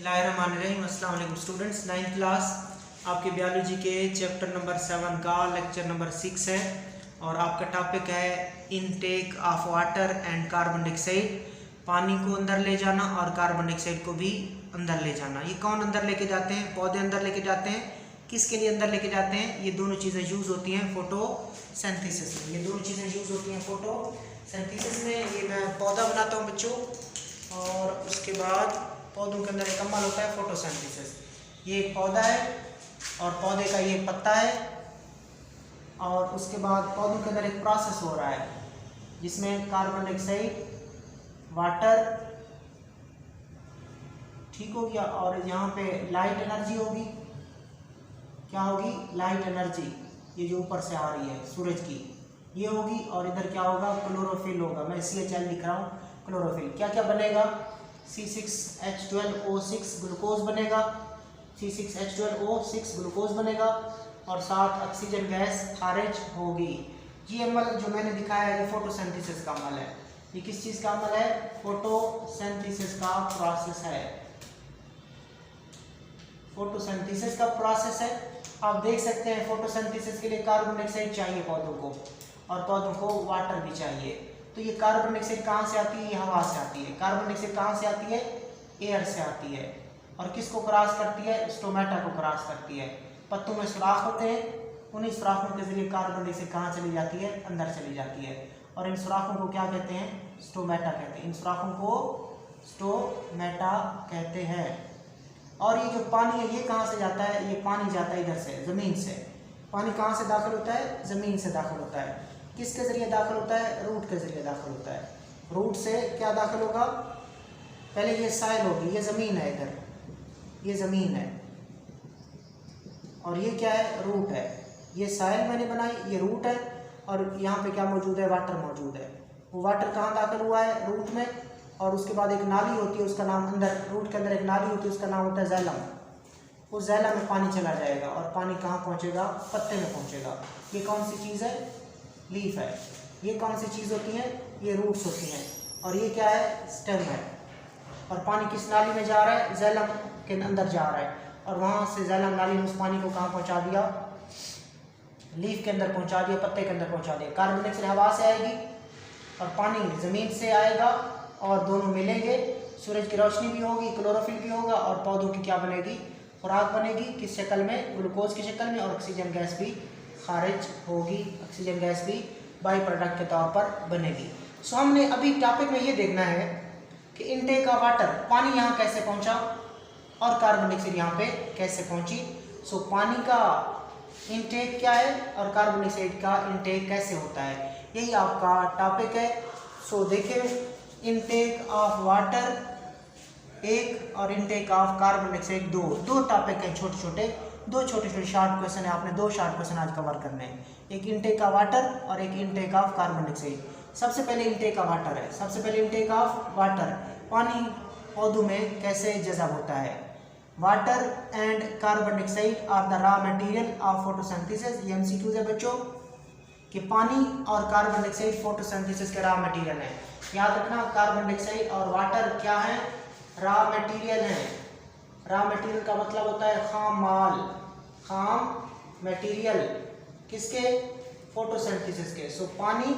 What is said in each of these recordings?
बिस्मिल्लाहिर्रहमानिर्रहीम। अस्सलाम वालेकुम स्टूडेंट्स। 9th क्लास आपके बायोलॉजी के चैप्टर नंबर 7 का लेक्चर नंबर 6 है और आपका टॉपिक है intake of water and carbon dioxide. पानी को अंदर ले जाना और कार्बन डाइऑक्साइड को भी अंदर ले जाना। ये कौन अंदर लेके जाते हैं? पौधे अंदर लेके जाते हैं। किसके लिए अंदर लेके जाते हैं? ये दोनों चीज़ें यूज़ होती हैं फोटोसिंथेसिस में। ये दोनों चीज़ें यूज़ होती हैं फोटोसिंथेसिस में। ये मैं पौधा बनाता हूँ बच्चों, और उसके बाद पौधों के अंदर एक अमल होता है फोटोसिंथेसिस। ये एक पौधा है और पौधे का ये पत्ता है, और उसके बाद पौधों के अंदर एक प्रोसेस हो रहा है जिसमें कार्बन डाइऑक्साइड, वाटर, ठीक हो गया, और यहाँ पे लाइट एनर्जी होगी। क्या होगी? लाइट एनर्जी, ये जो ऊपर से आ रही है सूरज की, ये होगी। और इधर क्या होगा? क्लोरोफिल होगा। मैं CHL लिख रहा हूँ, क्लोरोफिल। क्या क्या बनेगा? C6H12O6 ग्लूकोज बनेगा, C6H12O6 ग्लूकोज बनेगा, और साथ ऑक्सीजन गैस खारिज होगी। ये अमल जो मैंने दिखाया है ये फोटोसिंथेसिस का अमल है। ये किस चीज़ का अमल है? फोटोसिंथेसिस का प्रोसेस है। फोटोसिंथेसिस का प्रोसेस है। आप देख सकते हैं फोटोसिंथेसिस के लिए कार्बन डाइऑक्साइड चाहिए पौधों को, और पौधों को वाटर भी चाहिए। तो ये कार्बन डाइऑक्साइड कहाँ से आती है? ये हवा से आती है। कार्बन डाइऑक्साइड कहाँ से आती है? एयर से आती है। और किसको क्रॉस करती है? स्टोमेटा को क्रॉस करती है। पत्तों में सुराख होते हैं, उन्हीं सुराखों के जरिए कार्बन डाइऑक्साइड कहाँ चली जाती है? अंदर चली जाती है। और इन सुराखों को क्या कहते हैं? स्टोमेटा कहते हैं। इन सुराखों को स्टोमेटा कहते हैं। और ये जो पानी है ये कहाँ से जाता है? ये पानी जाता है इधर से, ज़मीन से। पानी कहाँ से दाखिल होता है? ज़मीन से दाखिल होता है। किसके ज़रिए दाखिल होता है? रूट के ज़रिए दाखिल होता है। रूट से क्या दाखिल होगा? पहले ये साइल होगी, ये ज़मीन है, इधर ये ज़मीन है, और ये क्या है? रूट है। ये साइल मैंने बनाई, ये रूट है, और यहाँ पे क्या मौजूद है? वाटर मौजूद है। वो वाटर कहाँ दाखिल हुआ है? रूट में। और उसके बाद एक नाली होती है, उसका नाम, अंदर रूट के अंदर एक नाली होती है, उसका नाम होता है ज़ैलम। उस ज़ैलम में पानी चला जाएगा, और पानी कहाँ पहुँचेगा? पत्ते में पहुँचेगा। ये कौन सी चीज़ है? लीफ है। ये कौन सी चीज़ होती है? ये रूट्स होती हैं। और ये क्या है? स्टेम है। और पानी किस नाली में जा रहा है? ज़ैलम के अंदर जा रहा है, और वहाँ से ज़ैलम नाली ने उस पानी को कहाँ पहुँचा दिया? लीफ के अंदर पहुँचा दिया, पत्ते के अंदर पहुँचा दिया। कार्बन डाइऑक्साइड हवा से आएगी और पानी ज़मीन से आएगा, और दोनों मिलेंगे। सूरज की रोशनी भी होगी, क्लोरोफिल भी होगा, और पौधों की क्या बनेगी? खुराक बनेगी। किस शक्ल में? ग्लूकोज की शक्ल में। और ऑक्सीजन गैस भी खारिज होगी। ऑक्सीजन गैस भी बाई प्रोडक्ट के तौर पर बनेगी। सो हमने अभी टॉपिक में ये देखना है कि इनटेक ऑफ वाटर, पानी यहाँ कैसे पहुँचा और कार्बन डाइऑक्साइड यहाँ पे कैसे पहुँची। सो पानी का इनटेक क्या है और कार्बन डाइऑक्साइड का इनटेक कैसे होता है, यही आपका टॉपिक है। सो देखिए, इनटेक ऑफ वाटर एक और इनटेक ऑफ कार्बन डाइऑक्साइड दो टॉपिक हैं छोटे छोटे शॉर्ट क्वेश्चन है। आपने 2 शॉर्ट क्वेश्चन आज कवर करने हैं, एक इनटेक ऑफ वाटर और एक इनटेक ऑफ कार्बन डाइऑक्साइड। सबसे पहले इनटेक ऑफ वाटर है। सबसे पहले इनटेक ऑफ वाटर, पानी पौधों में कैसे जज़ब होता है। Water and carbon dioxide are the raw material of photosynthesis. ये MCQs है बच्चों, कि पानी और कार्बन डाइऑक्साइड फोटोसिंथेसिस के रॉ मटेरियल है। याद रखना, कार्बन डाइऑक्साइड और वाटर क्या है? रॉ मटेरियल है। रॉ मटेरियल का मतलब होता है खाम माल, खाम मटेरियल। किसके? फोटोसिंथेसिस के। सो पानी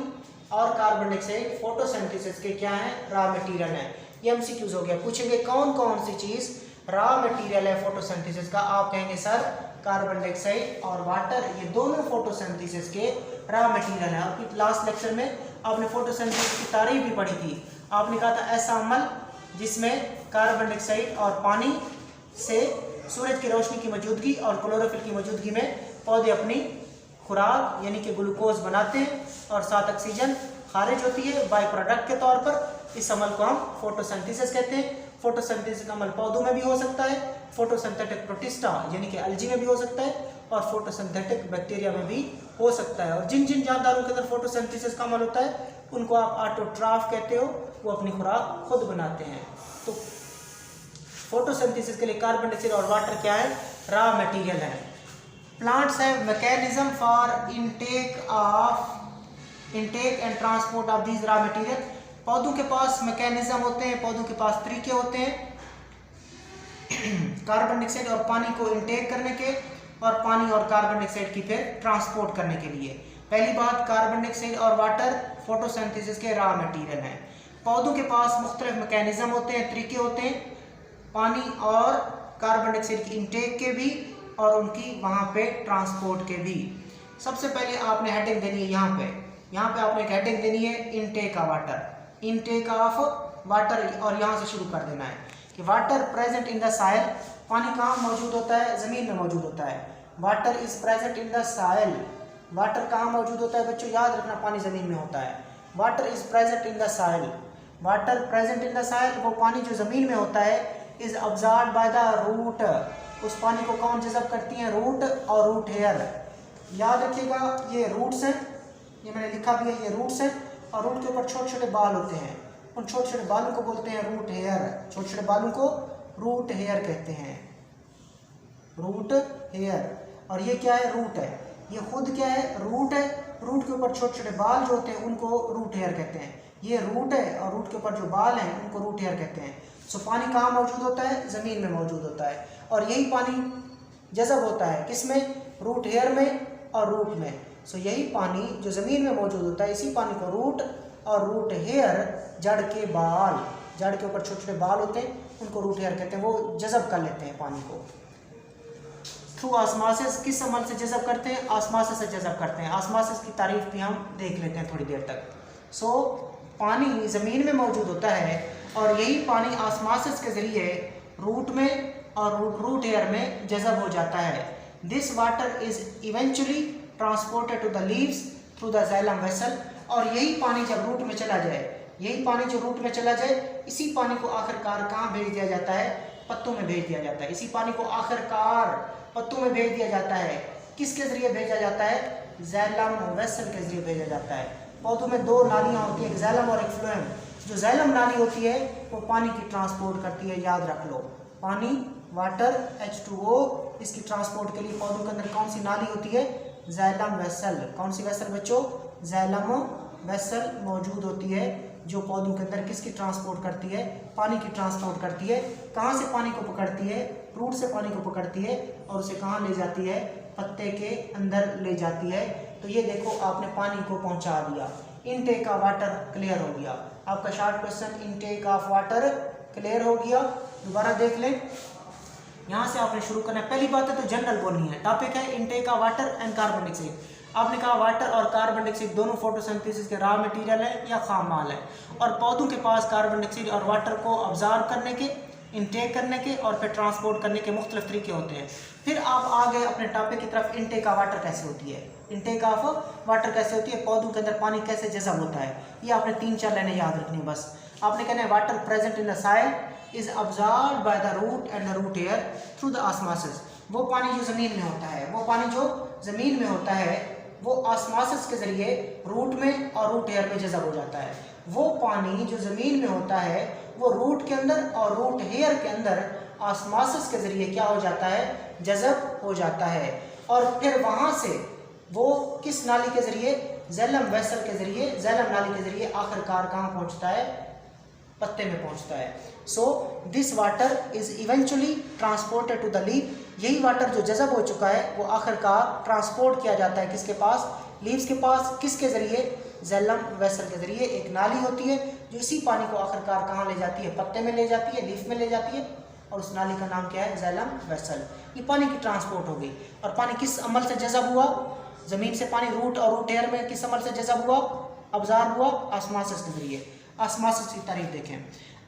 और कार्बन डाइऑक्साइड फोटोसिंथेसिस के क्या है? रॉ मटेरियल है। ये MCQs हो गया। पूछेंगे कौन कौन सी चीज़ रॉ मटेरियल है फोटोसिंथेसिस का? आप कहेंगे सर कार्बन डाइऑक्साइड और वाटर, ये दोनों फोटोसिंथेसिस के रॉ मटेरियल है। और लास्ट लेक्चर में आपने फोटोसिंथेसिस की तारीफ भी पढ़ी थी। आपने कहा था ऐसा अमल जिसमें कार्बन डाइऑक्साइड और पानी से सूरज की रोशनी की मौजूदगी और क्लोरोफिल की मौजूदगी में पौधे अपनी खुराक यानी कि ग्लूकोज बनाते हैं, और साथ ऑक्सीजन खारिज होती है बाई प्रोडक्ट के तौर पर। इस अमल को हम फोटोसिंथेसिस कहते हैं। फोटोसिंथेसिस का अमल पौधों में भी हो सकता है, फोटोसिंथेटिक प्रोटिस्टा यानी कि एल्गी में भी हो सकता है, और फोटोसिंथेटिक बैक्टीरिया में भी हो सकता है। और जिन जिन जानदारों के अंदर फोटोसिंथेसिस का अमल होता है उनको आप ऑटोट्रॉफ कहते हो, वो अपनी खुराक खुद बनाते हैं। तो फोटोसिंथेसिस के लिए कार्बन डाइऑक्साइड और वाटर क्या है? रॉ मटेरियल है। Plants have mechanism for intake and transport of these raw material. पौधों के पास मैकेनिज्म होते हैं, पौधों के पास तरीके होते हैं कार्बन डाइऑक्साइड और पानी को इनटेक करने के, और पानी और कार्बन डाइऑक्साइड की फिर ट्रांसपोर्ट करने के लिए। पहली बात, कार्बन डाइऑक्साइड और वाटर फोटोसिंथेसिस के रॉ मटेरियल हैं। पौधों के पास मुख्तलिफ मैकेनिज्म होते हैं, तरीके होते हैं पानी और कार्बन डाइऑक्साइड की इनटेक के भी और उनकी वहाँ पे ट्रांसपोर्ट के भी। सबसे पहले आपने हेडिंग देनी है यहाँ पे आपने एक हेडिंग देनी है intake of water, intake of water, और यहाँ से शुरू कर देना है कि water present in the soil, पानी कहाँ मौजूद होता है? ज़मीन में मौजूद होता है। Water is present in the soil, water कहाँ मौजूद होता है बच्चों? याद रखना, पानी ज़मीन में होता है। Water is present in the soil, water present in the soil, वो पानी जो ज़मीन में होता है, is absorbed by the root, उस पानी को कौन जज़ब करती हैं? रूट और रूट हेयर। याद रखिएगा, ये रूट्स हैं, ये मैंने लिखा भी है, ये रूट्स हैं, और रूट के ऊपर छोटे छोटे बाल होते हैं, उन छोटे छोटे बालों को बोलते हैं रूट हेयर। छोटे छोटे बालों को रूट हेयर कहते हैं, रूट हेयर। और ये क्या है? रूट है, ये खुद क्या है? रूट है। रूट के ऊपर छोटे छोटे बाल जो होते हैं उनको रूट हेयर कहते हैं। ये रूट है और रूट के ऊपर जो बाल हैं उनको रूट हेयर कहते हैं। सो पानी कहाँ मौजूद होता है? ज़मीन में मौजूद होता है, और यही पानी जज़ब होता है किसमें? रूट हेयर में और रूट में। सो यही पानी जो ज़मीन में मौजूद होता है, इसी पानी को रूट और रूट हेयर, जड़ के बाल, जड़ के ऊपर छोटे छोटे बाल होते हैं, उनको रूट हेयर कहते हैं, वो जज़ब कर लेते हैं पानी को थ्रू ऑस्मोसिस। किस अमल से जज़ब करते हैं? ऑस्मोसिस से जज़ब करते हैं। ऑस्मोसिस की तारीफ भी हम देख लेते हैं थोड़ी देर तक। सो पानी ज़मीन में मौजूद होता है और यही पानी ऑस्मोसिस के ज़रिए रूट में और रूट हेयर में जज़ब हो जाता है। This water is eventually transported to the leaves through the xylem vessel, और यही पानी जब रूट में चला जाए, यही पानी जो रूट में चला जाए, इसी पानी को आखिरकार कहाँ भेज दिया जाता है? पत्तों में भेज दिया जाता है। इसी पानी को आखिरकार पत्तों में भेज दिया जाता है। किसके ज़रिए भेजा जाता है? जाइलम वेसल के ज़रिए भेजा जाता है। पौधों में दो नालियाँ होती हैं, एक जाइलम और एक फ्लोएम। जो जाइलम नाली होती है वो पानी की ट्रांसपोर्ट करती है, याद रख लो। पानी, वाटर, H2O, इसकी ट्रांसपोर्ट के लिए पौधों के अंदर कौन सी नाली होती है? Xylem vessel. कौन सी वेसल बच्चों? जाइलम वेसल मौजूद होती है, जो पौधों के अंदर किसकी ट्रांसपोर्ट करती है? पानी की ट्रांसपोर्ट करती है। कहाँ से पानी को पकड़ती है? रूट से पानी को पकड़ती है और उसे कहाँ ले जाती है? पत्ते के अंदर ले जाती है। तो ये देखो, आपने पानी को पहुँचा दिया। इनटेक ऑफ वाटर क्लियर हो गया। आपका short question intake of water clear हो गया। दोबारा देख लें, यहाँ से आपने शुरू करना है। पहली बात है तो जनरल बोलनी है। टॉपिक है intake of water and carbon dioxide. आपने कहा वाटर और कार्बन डाइऑक्साइड दोनों फोटोसिंथेसिस के रॉ मटेरियल है या खाम माल है, और पौधों के पास कार्बन डाइऑक्साइड और वाटर को ऑब्जर्व करने के, इनटेक करने के और फिर ट्रांसपोर्ट करने के मुख्तलिफ तरीके होते हैं। फिर आप आ गए अपने टॉपिक की तरफ, इनटेक ऑफ वाटर कैसे होती है? इनटेक ऑफ वाटर कैसे होती है? पौधों के अंदर पानी कैसे जज़ब होता है? ये आपने 3-4 लाइनें याद रखनी है बस। आपने कहना है water present in the soil is absorbed by the root and the root hair through the osmosis. वो पानी जो ज़मीन में होता है, वो पानी जो ज़मीन में होता है, वो ऑस्मोसिस के ज़रिए रूट में और रूट हेयर में जज़ब हो जाता है। वो पानी जो ज़मीन में होता है वो रूट के अंदर और रूट हेयर के अंदर ऑस्मोसिस के ज़रिए क्या हो जाता है? जज़ब हो जाता है। और फिर वहाँ से वो किस नाली के ज़रिए? जाइलम वेसल के ज़रिए, जाइलम नाली के ज़रिए आखिरकार कहाँ पहुँचता है? पत्ते में पहुँचता है। So this water is eventually transported to the leaf. यही वाटर जो जज़ब हो चुका है वो आखिरकार ट्रांसपोर्ट किया जाता है किसके पास? लीव्स के पास। किसके ज़रिए? जाइलम वेसल के ज़रिए। एक नाली होती है जो इसी पानी को आखिरकार कहाँ ले जाती है? पत्ते में ले जाती है, लीफ में ले जाती है, और उस नाली का नाम क्या है? Xylem vessel. ये पानी की ट्रांसपोर्ट हो गई। और पानी किस अमल से जज़ब हुआ? ज़मीन से पानी रूट और रूट हेयर में किस अमल से जज़ब हुआ? ऑब्जॉर्ब हुआ ऑस्मोसिस के ज़रिए। ऑस्मोसिस की तारीफ देखें।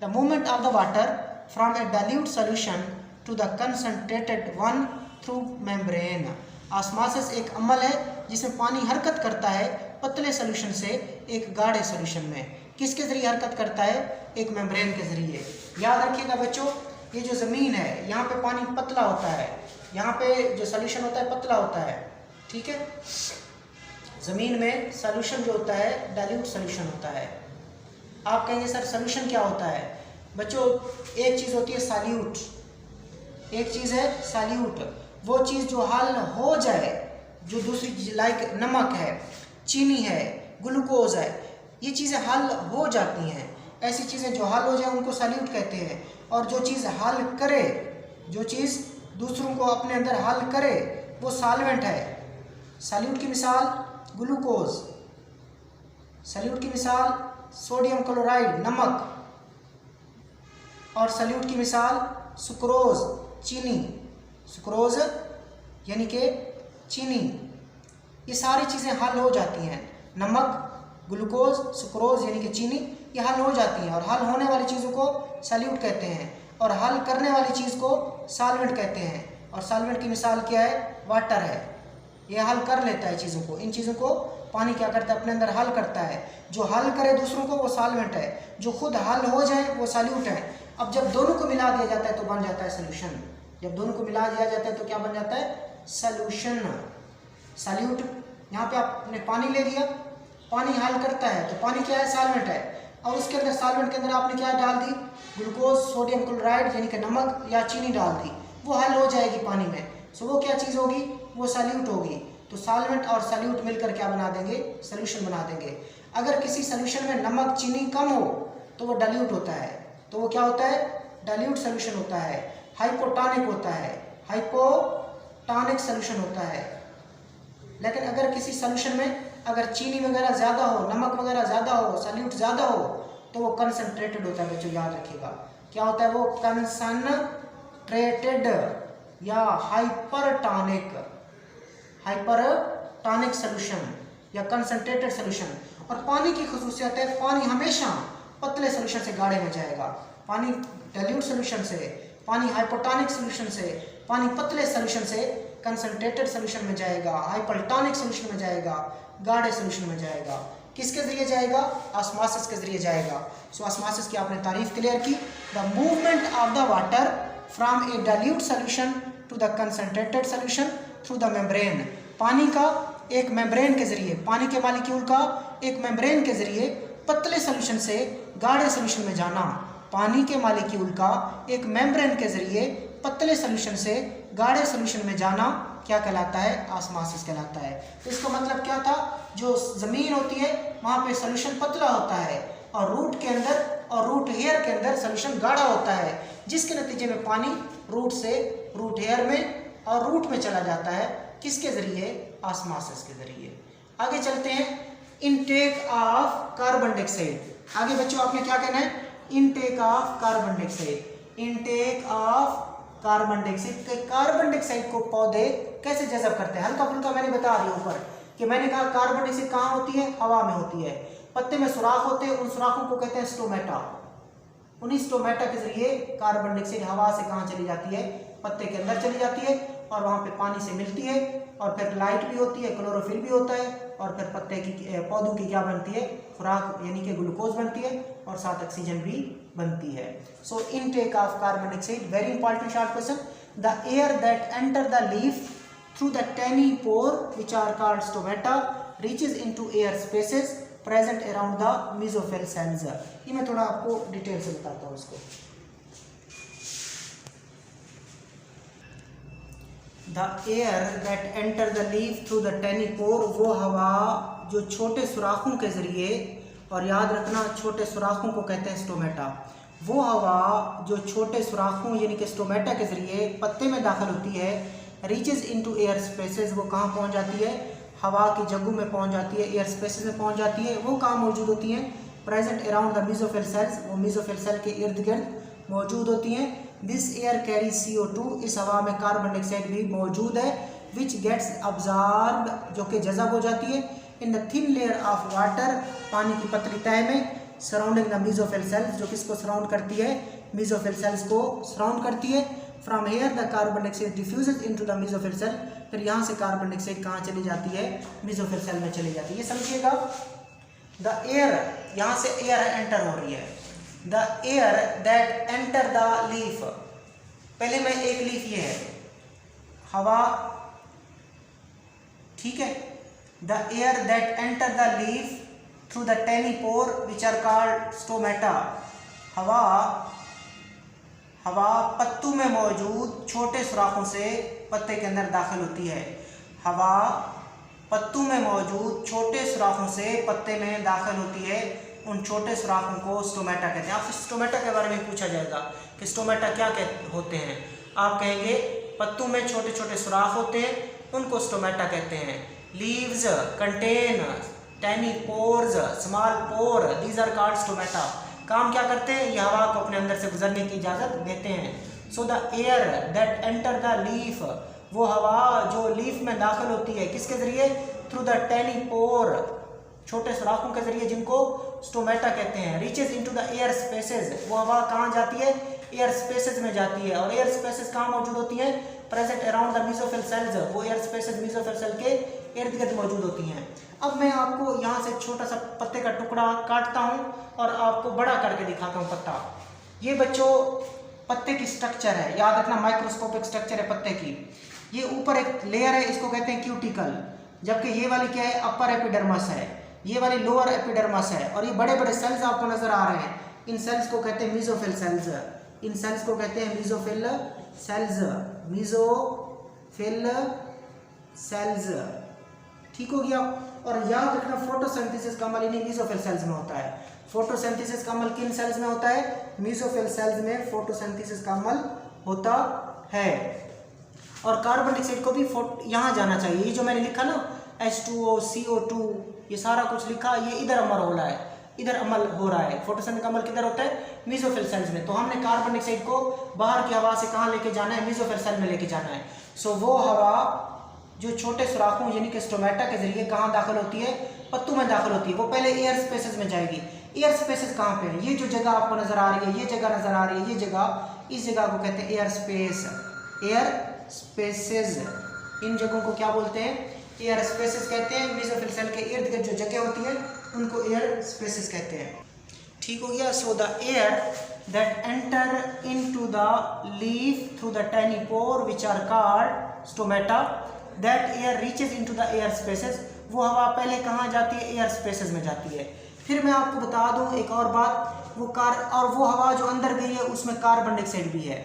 The movement of the water from a dilute solution to the concentrated one through membrane. Osmosis एक अमल है जिसमें पानी हरकत करता है पतले सॉल्यूशन से एक गाढ़े सॉल्यूशन में। किसके ज़रिए हरकत करता है? एक मेम्ब्रेन के ज़रिए। याद रखिएगा बच्चों, ये जो ज़मीन है यहाँ पे पानी पतला होता है, यहाँ पे जो सॉल्यूशन होता है पतला होता है, ठीक है। ज़मीन में सॉल्यूशन जो होता है डाइल्यूट सॉल्यूशन होता है। आप कहेंगे सर सॉल्यूशन क्या होता है? बच्चों एक चीज़ होती है सॉल्यूट, एक चीज़ है सॉल्यूट। वो चीज़ जो हल हो जाए, जो दूसरी लाइक नमक है, चीनी है, ग्लूकोज है, ये चीज़ें हल हो जाती हैं। ऐसी चीज़ें जो हल हो जाए उनको सॉल्यूट कहते हैं। और जो चीज़ हल करे, जो चीज़ दूसरों को अपने अंदर हल करे वो सॉल्वेंट है। सॉल्यूट की मिसाल ग्लूकोज, सॉल्यूट की मिसाल सोडियम क्लोराइड नमक, और सॉल्यूट की मिसाल सुक्रोज चीनी, सुक्रोज यानी कि चीनी। ये सारी चीज़ें हल हो जाती हैं, नमक, ग्लूकोज, सुक्रोज यानी कि चीनी, ये हल हो जाती हैं। और हल होने वाली चीज़ों को सॉल्यूट कहते हैं और हल करने वाली चीज़ को सॉल्वेंट कहते हैं। और सॉल्वेंट की मिसाल क्या है? वाटर है। ये हल कर लेता है चीज़ों को, इन चीज़ों को पानी क्या करता है? अपने अंदर हल करता है। जो हल करे दूसरों को वो सॉल्वेंट है, जो खुद हल हो जाए वो सॉल्यूट है। अब जब दोनों को मिला दिया जाता है तो बन जाता है सोल्यूशन। जब दोनों को मिला दिया जाता है तो क्या बन जाता है? सोल्यूशन। सॉल्यूट, यहाँ पे आपने पानी ले लिया, पानी हल करता है तो पानी क्या है? सॉल्वेंट है। और उसके अंदर सॉल्वेंट के अंदर आपने क्या डाल दी? ग्लूकोज, सोडियम क्लोराइड यानी कि नमक या चीनी डाल दी, वो हल हो जाएगी पानी में। सो वो क्या चीज़ होगी? वो सॉल्यूट होगी। तो सॉल्वेंट और सॉल्यूट मिलकर क्या बना देंगे? सोल्यूशन बना देंगे। अगर किसी सोल्यूशन में नमक चीनी कम हो तो वो डाइल्यूट होता है, तो वो क्या होता है? डाइल्यूट सोल्यूशन होता है, हाइपोटॉनिक होता है, हाइपोटॉनिक सोल्यूशन होता है। लेकिन अगर किसी सोल्यूशन में अगर चीनी वगैरह ज़्यादा हो, नमक वगैरह ज़्यादा हो, सॉल्यूट ज़्यादा हो तो वो कंसनट्रेटेड होता है। बच्चों याद रखिएगा, क्या होता है वो? कंसनट्रेटेड या हाइपरटॉनिक, हाइपरटॉनिक सोल्यूशन या कंसनट्रेटेड सोल्यूशन। और पानी की खुसूसियत है, पानी हमेशा पतले सोल्यूशन से गाढ़े में जाएगा। पानी डाइल्यूट सोल्यूशन से, पानी हाइपोटॉनिक सोल्यूशन से, पानी पतले सोल्यूशन से कंसनट्रेटेड सोल्यूशन में जाएगा, हाइपरटॉनिक सोल्यूशन में जाएगा, गाढ़े सोल्यूशन में जाएगा। किसके जरिए जाएगा? ऑस्मोसिस के जरिए जाएगा। सो ऑस्मोसिस की आपने तारीफ क्लियर की। The movement of the water from a dilute solution to the concentrated solution through the membrane. पानी का एक मेम्ब्रेन के जरिए, पानी के मॉलिक्यूल का एक मेम्ब्रेन के जरिए पतले सोल्यूशन से गाढ़े सोल्यूशन में जाना। पानी के मॉलिक्यूल का एक मेम्ब्रेन के जरिए पतले सोल्यूशन से गाढ़े सोल्यूशन में जाना क्या कहलाता है? ऑस्मोसिस कहलाता है। तो इसका मतलब क्या था? जो ज़मीन होती है वहाँ पे सोल्यूशन पतला होता है और रूट के अंदर और रूट हेयर के अंदर सोल्यूशन गाढ़ा होता है, जिसके नतीजे में पानी रूट से रूट हेयर में और रूट में चला जाता है। किसके ज़रिए? ऑस्मोसिस के ज़रिए। आगे चलते हैं, इनटेक ऑफ कार्बन डाइऑक्साइड। आगे बच्चों आपने क्या कहना है? Intake of carbon dioxide. Intake of carbon dioxide. Carbon dioxide को पौधे कैसे जज़ब करते हैं? हल्का फुल्का मैंने बता दिया ऊपर कि मैंने कहा कार्बन डाइऑक्साइड कहाँ होती है? हवा में होती है। पत्ते में सुराख होते हैं, उन सुराखों को कहते हैं स्टोमेटा। उन्हीं स्टोमेटा के जरिए कार्बन डाइऑक्साइड हवा से कहाँ चली जाती है? पत्ते के अंदर चली जाती है और वहाँ पे पानी से मिलती है और फिर लाइट भी होती है, क्लोरोफिल भी होता है और फिर पत्ते की पौधों की क्या बनती है? खुराक यानी कि ग्लूकोज बनती है और साथ ऑक्सीजन भी बनती है। So intake of carbon dioxide, very important short question. The air that enter the leaf through the tiny pore which are called stomata reaches into air spaces present around the mesophyll cells। ये मैं थोड़ा आपको detail से बताता हूँ इसको। The air that enter the leaf through the tiny pore, वो हवा जो छोटे सुराखों के जरिए, और याद रखना छोटे सुराखों को कहते हैं स्टोमेटा, वो हवा जो छोटे सुराखों यानी कि स्टोमेटा के जरिए पत्ते में दाखिल होती है, रीचेज इनटू एयर स्पेसेस, वो कहाँ पहुँच जाती है? हवा की जगहों में पहुँच जाती है, एयर स्पेसेस में पहुँच जाती है। वो कहाँ मौजूद होती हैं? Present around the mesophyll sales, वो मेसोफिल सेल के इर्द गिर्द मौजूद होती हैं। दिस एयर कैरी CO2, इस हवा में कार्बन डाइऑक्साइड भी मौजूद है, विच गेट्स अब्जॉर्ब, जो कि जज़ब हो जाती है, इन the thin layer of water, पानी की पतली तह में, सराउंडिंग द मेसोफिल सेल्स, जो किसको सराउंड करती है? मेसोफिल सेल्स को सराउंड करती है। From here the carbon dioxide diffuses into the mesophyll cell, फिर यहाँ से कार्बन डाइऑक्साइड कहाँ चली जाती है? मेसोफिल सेल में चली जाती है। ये समझिएगा। द एयर, यहाँ से एयर एंटर हो रही है। The air that enter the leaf, पहले में एक लीफ ये है हवा, ठीक है। The air that enter the leaf through the tiny pore which are called stomata, हवा पत्तों में मौजूद छोटे सुराखों से पत्ते के अंदर दाखिल होती है। हवा पत्तों में मौजूद छोटे सुराखों से पत्ते में दाखिल होती है, उन छोटे सुराखों को स्टोमेटा कहते हैं। आपसे स्टोमेटा के बारे में पूछा जाएगा कि स्टोमेटा क्या होते हैं। आप कहेंगे पत्तों में छोटे छोटे सुराख होते हैं, उनको स्टोमेटा कहते हैं। Leaves contain tiny pores, small pore, these are called stomata. काम क्या करते हैं? ये हवा को अपने अंदर से गुजरने की इजाज़त देते हैं। सो the air that enter the leaf, वो हवा जो लीफ में दाखिल होती है किसके ज़रिए? थ्रू द टाइनी पोर, छोटे सुराखों के जरिए, जिनको स्टोमेटा कहते हैं। Reaches into the air spaces, वो हवा कहाँ जाती है? एयर स्पेसेस में जाती है। और एयर स्पेसेस कहाँ मौजूद होती हैं? Present around the mesophyll sales, वो एयर स्पेसेस मेसोफिल सेल के इर्द गिर्द मौजूद होती हैं। अब मैं आपको यहाँ से छोटा सा पत्ते का टुकड़ा काटता हूँ और आपको बड़ा करके दिखाता हूँ पत्ता। ये बच्चों पत्ते की स्ट्रक्चर है, याद रखना माइक्रोस्कोपिक स्ट्रक्चर है पत्ते की। ये ऊपर एक लेयर है, इसको कहते हैं क्यूटिकल, जबकि ये वाली क्या है? अपर एपिडर्मस है, ये वाली लोअर एपिडर्मस है। और ये बड़े बड़े सेल्स आपको नजर आ रहे हैं, इन सेल्स को कहते हैं मेसोफिल सेल्स। इन सेल्स को कहते हैं मेसोफिल सेल्स, मेसोफिल सेल्स। ठीक हो गया। और याद रखना फोटोसिंथेसिस का अमल इन्हीं मेसोफिल सेल्स में होता है। फोटोसिंथेसिस का अमल किन सेल्स में होता है? मेसोफिल सेल्स में फोटोसिंथेसिस का अमल होता है। और कार्बन डाइऑक्साइड को भी यहाँ जाना चाहिए। ये जो मैंने लिखा ना H2O, CO2, ये सारा कुछ लिखा, ये इधर अमल हो रहा है, इधर अमल हो रहा है। फोटोसिंथेसिस का अमल किधर होता है? मेसोफिल सेल्स में। तो हमने कार्बन डाइऑक्साइड को बाहर की हवा से कहाँ लेके जाना है? मेसोफिल सेल में लेके जाना है। सो वो हवा जो छोटे सुराखों यानी कि स्टोमेटा के जरिए कहाँ दाखिल होती है? पत्तों में दाखिल होती है। वो पहले एयर स्पेसेस में जाएगी। एयर स्पेसेस कहाँ पे है? ये जो जगह आपको नजर आ रही है, ये जगह नजर आ रही है, ये जगह, इस जगह को कहते हैं एयर स्पेस। एयर स्पेसेस, इन जगहों को क्या बोलते हैं? एयर स्पेसेस कहते हैं। मेसोफिल सेल के इर्द गिर्द जो जगह होती है उनको एयर स्पेसेस कहते हैं। ठीक हो गया। So the air that enter into the leaf through the tiny pore which are called stomata, that air reaches into the air spaces, वो हवा पहले कहाँ जाती है? एयर स्पेसेस में जाती है। फिर मैं आपको बता दूं एक और बात, वो हवा जो अंदर गई है उसमें कार्बन डाइऑक्साइड भी है।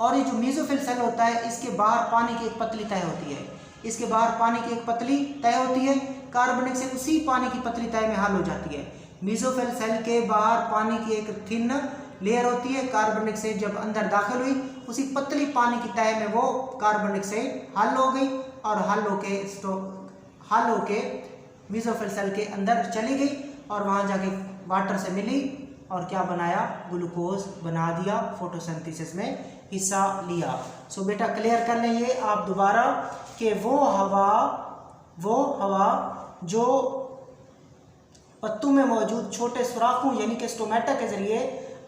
और ये जो मेसोफिल सेल होता है, इसके बाहर पानी की एक पतली तय होती है, इसके बाहर पानी की एक पतली तय होती है। कार्बन डाइऑक्साइड उसी पानी की पतली तय में हल हो जाती है। मेसोफिल सेल के बाहर पानी की एक थिन लेयर होती है। कार्बन डाइऑक्साइड जब अंदर दाखिल हुई, उसी पतली पानी की तय में वो कार्बन डाइऑक्साइड हल हो गई और हल होके मेसोफिल सेल के अंदर चली गई और वहाँ जाके वाटर से मिली और क्या बनाया? ग्लूकोज बना दिया, फोटोसिंथेसिस में हिस्सा लिया। सो बेटा क्लियर कर लें ये आप दोबारा कि वो हवा जो पत्तों में मौजूद छोटे सुराखों यानी कि स्टोमेटा के जरिए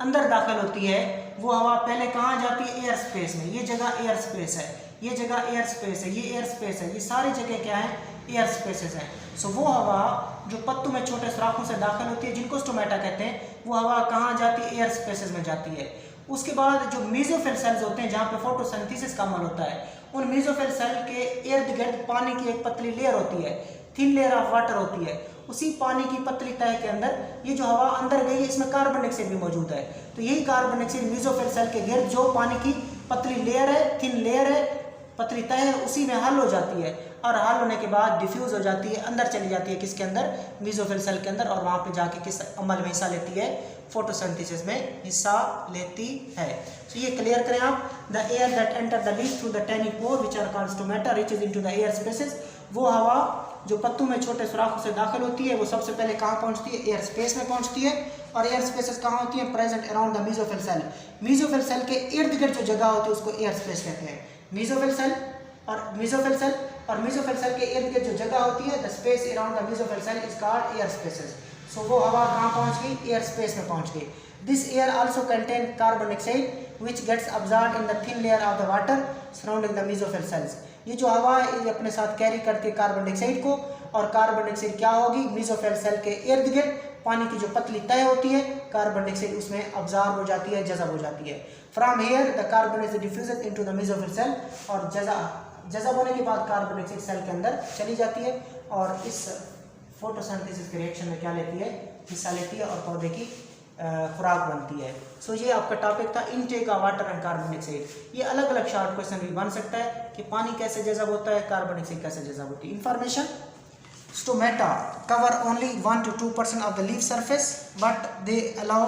अंदर दाखिल होती है, वो हवा पहले कहाँ जाती है? एयर स्पेस में। ये जगह एयर स्पेस है, ये जगह एयर स्पेस है, ये एयर स्पेस है, ये सारी जगह क्या है? एयर स्पेसेस हैं। सो वो हवा जो पत्तों में छोटे सुराखों से दाखिल होती है, जिनको स्टोमेटा कहते हैं, वो हवा कहाँ जाती है? एयर स्पेसेस में जाती है। उसके बाद जो मेसोफिल सेल्स होते हैं, जहाँ पे फोटोसिंथेसिस का अमल होता है, उन मेसोफिल सेल के इर्द गिर्द पानी की एक पतली लेयर होती है, थिन लेयर ऑफ वाटर होती है। उसी पानी की पतली तह के अंदर ये जो हवा अंदर गई है, इसमें कार्बन डाइऑक्साइड भी मौजूद है। तो यही कार्बन डाइऑक्साइड मेसोफिल सेल के गिर्द जो पानी की पतली लेयर है, थिन लेयर है, पतली तह है, उसी में हल हो जाती है और हल होने के बाद डिफ्यूज हो जाती है, अंदर चली जाती है। किसके अंदर? मेसोफिल सेल के अंदर। और वहाँ पे जाके किस अमल में हिस्सा लेती है? फोटोसिंथेसिस में हिस्सा लेती है। तो ये क्लियर करें आप। The air that enter the leaf through the tiny pore which are called stomata reaches into the air spaces, वो हवा जो पत्तों में छोटे सुराखों से दाखिल होती है, वो सबसे पहले कहाँ पहुँचती है? एयर स्पेस में पहुँचती है। और एयर स्पेसेस कहाँ होती है? Present around the mesophyll cell. Mesophyll cell के इर्द गिर्द जो जगह होती है उसको एयर स्पेस कहते हैं। मेसोफिल सेल और मेसोफिल सेल के इर्द गिर्द जो जगह होती है, the space around the mesophyll cell is called air spaces. So वो हवा कहाँ पहुँच गई? एयर स्पेस में पहुँच गई। This air also contain carbon dioxide which gets absorbed in the thin layer of the water surrounding the mesophyll cells. ये जो हवा है ये अपने साथ कैरी करती है कार्बन डाइऑक्साइड को, और कार्बन डाइऑक्साइड क्या होगी? मेसोफिल सेल के इर्द गिर्द पानी की जो पतली तय होती है, कार्बन डाइऑक्साइड उसमें अब्जॉर्ब हो जाती है, जज़ब हो जाती है। From here the carbon is diffused into the mesophyll cell, और जज़ब होने के बाद कार्बन डाइऑक्साइड सेल के अंदर चली जाती है और इस फोटोसिंथेसिस के रिएक्शन में क्या लेती है? हिस्सा लेती है और पौधे की खुराक बनती है। सो ये आपका टॉपिक था intake of water and carbon dioxide. ये अलग अलग शॉर्ट क्वेश्चन भी बन सकता है कि पानी कैसे जज़ब होता है, कार्बन डाइऑक्साइड कैसे जज़ब होती है। Information: stomata cover only 1 to 2% of the leaf surface, but they allow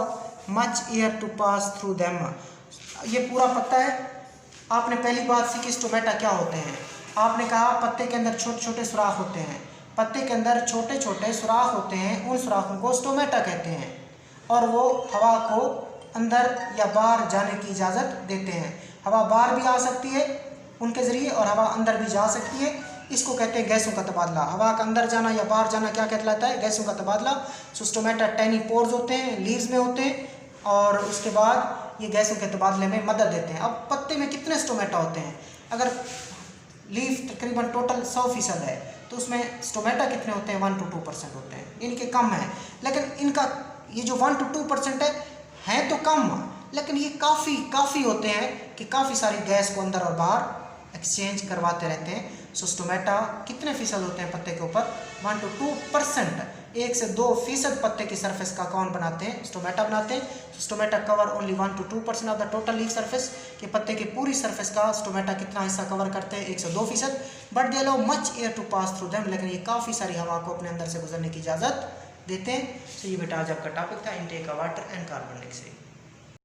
much air to pass through them. ये पूरा पत्ता है, आपने पहली बात सीखी स्टोमेटा क्या होते हैं। आपने कहा पत्ते के अंदर छोटे छोटे सुराख होते हैं, पत्ते के अंदर छोटे छोटे सुराख होते हैं, उन सुराखों को स्टोमेटा कहते हैं और वो हवा को अंदर या बाहर जाने की इजाज़त देते हैं। हवा बाहर भी आ सकती है उनके ज़रिए और हवा अंदर भी जा सकती है। इसको कहते हैं गैसों का तबादला। हवा का अंदर जाना या बाहर जाना क्या कहलाता है? गैसों का तबादला। सो स्टोमेटा टाइनी पोर्स होते हैं, लीव्स में होते हैं और उसके बाद ये गैसों के तबादले में मदद देते हैं। अब पत्ते में कितने स्टोमेटा होते हैं? अगर लीफ तकरीबन टोटल 100% है तो उसमें स्टोमेटा कितने होते हैं? 1 to 2% होते हैं, इनके कम है। लेकिन इनका ये जो 1 to 2% है तो कम, लेकिन ये काफ़ी होते हैं कि काफ़ी सारी गैस को अंदर और बाहर एक्सचेंज करवाते रहते हैं। सो स्टोमेटा कितने फीसद होते हैं पत्ते के ऊपर? 1 to 2%। 1 से 2% पत्ते की सरफेस का कौन बनाते हैं? स्टोमेटा बनाते हैं। Stomata cover only 1 to 2% of the total leaf surface. कि पत्ते की पूरी सरफेस का स्टोमेटा कितना हिस्सा कवर करते हैं? 1 से 2%। But they allow much air to pass through them, लेकिन ये काफ़ी सारी हवा को अपने अंदर से गुजरने की इजाज़त देते हैं। तो ये बेटा आज आपका टॉपिक था, intake of water and carbon dioxide.